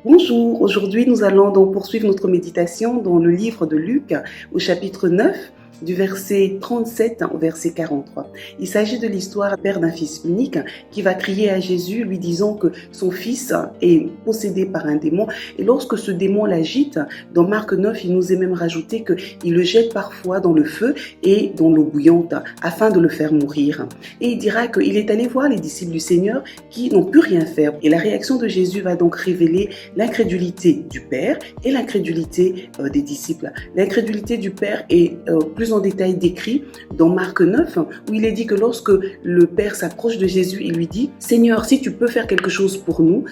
Bonjour, aujourd'hui nous allons donc poursuivre notre méditation dans le livre de Luc au chapitre 9 du verset 37 au verset 43. Il s'agit de l'histoire père d'un fils unique qui va crier à Jésus lui disant que son fils est possédé par un démon et lorsque ce démon l'agite, dans Marc 9, il nous est même rajouté qu'il le jette parfois dans le feu et dans l'eau bouillante afin de le faire mourir. Et il dira qu'il est allé voir les disciples du Seigneur qui n'ont pu rien faire. Et la réaction de Jésus va donc révéler l'incrédulité du Père et l'incrédulité des disciples. L'incrédulité du Père est plus en détail décrit dans Marc 9, où il est dit que lorsque le Père s'approche de Jésus, il lui dit « Seigneur, si tu peux faire quelque chose pour nous,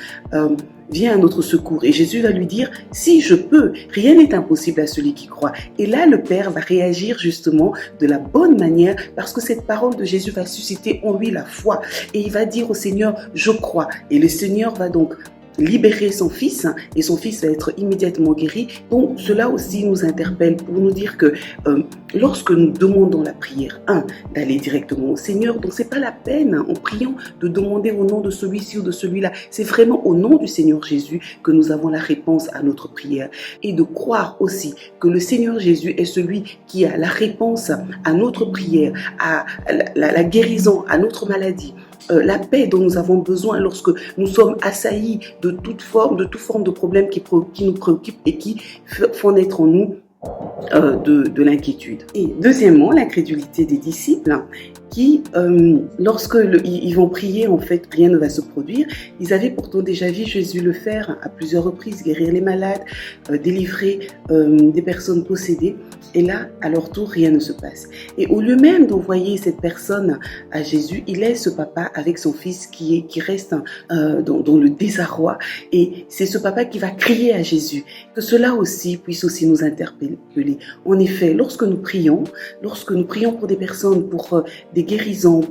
viens à notre secours. » Et Jésus va lui dire « Si je peux, rien n'est impossible à celui qui croit. » Et là, le Père va réagir justement de la bonne manière parce que cette parole de Jésus va susciter en lui la foi. Et il va dire au Seigneur « Je crois. » Et le Seigneur va donc libérer son fils et son fils va être immédiatement guéri. Donc cela aussi nous interpelle pour nous dire que lorsque nous demandons la prière, d'aller directement au Seigneur, donc c'est pas la peine en priant de demander au nom de celui-ci ou de celui-là, c'est vraiment au nom du Seigneur Jésus que nous avons la réponse à notre prière et de croire aussi que le Seigneur Jésus est celui qui a la réponse à notre prière, à la guérison, à notre maladie. La paix dont nous avons besoin lorsque nous sommes assaillis de toute forme de problèmes qui nous préoccupent et qui font naître en nous de l'inquiétude. Et deuxièmement, l'incrédulité des disciples qui, lorsque ils vont prier, en fait, rien ne va se produire. Ils avaient pourtant déjà vu Jésus le faire à plusieurs reprises, guérir les malades, délivrer des personnes possédées. Et là, à leur tour, rien ne se passe. Et au lieu même d'envoyer cette personne à Jésus, il laisse ce papa avec son fils qui reste dans le désarroi. Et c'est ce papa qui va crier à Jésus. Que cela aussi puisse aussi nous interpeller. En effet, lorsque nous prions pour des personnes, pour des guérisons,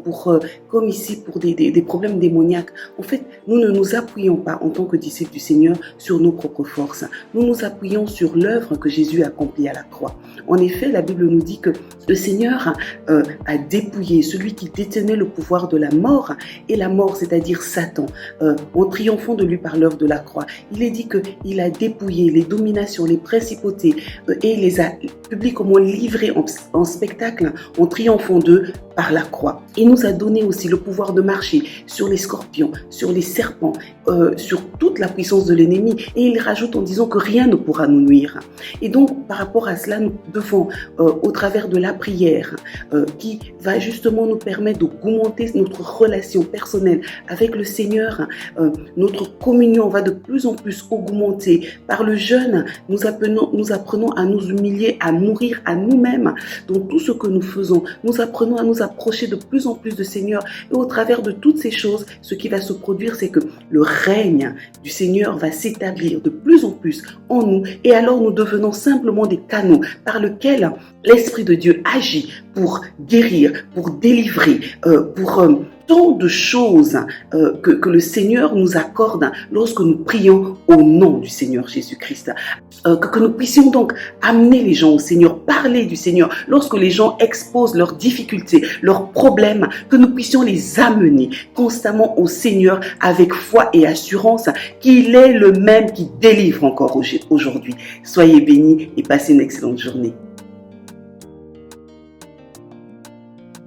comme ici, pour des problèmes démoniaques, en fait, nous ne nous appuyons pas en tant que disciples du Seigneur sur nos propres forces. Nous nous appuyons sur l'œuvre que Jésus a accomplie à la croix. En effet, la Bible nous dit que le Seigneur a dépouillé celui qui détenait le pouvoir de la mort et la mort, c'est-à-dire Satan, en triomphant de lui par l'œuvre de la croix. Il est dit qu'il a dépouillé les dominations, les principautés et les a publiquement livrés en spectacle en triomphant d'eux par la croix. Il nous a donné aussi le pouvoir de marcher sur les scorpions, sur les serpents, sur toute la puissance de l'ennemi. Et il rajoute en disant que rien ne pourra nous nuire. Et donc, par rapport à cela, nous devons, au travers de la prière, qui va justement nous permettre d'augmenter notre relation personnelle avec le Seigneur, notre communion va de plus en plus augmenter. Par le jeûne, nous apprenons à nous humilier, à mourir à nous-mêmes dans tout ce que nous faisons. Nous apprenons à nous approcher de plus en plus du Seigneur. Et au travers de toutes ces choses, ce qui va se produire, c'est que le règne du Seigneur va s'établir de plus en plus en nous. Et alors, nous devenons simplement des canaux par lesquels l'Esprit de Dieu agit pour guérir, pour délivrer, pour tant de choses que le Seigneur nous accorde lorsque nous prions au nom du Seigneur Jésus-Christ. Que nous puissions donc amener les gens au Seigneur, parler du Seigneur. Lorsque les gens exposent leurs difficultés, leurs problèmes, que nous puissions les amener constamment au Seigneur avec foi et assurance qu'il est le même qui délivre encore aujourd'hui. Soyez bénis et passez une excellente journée.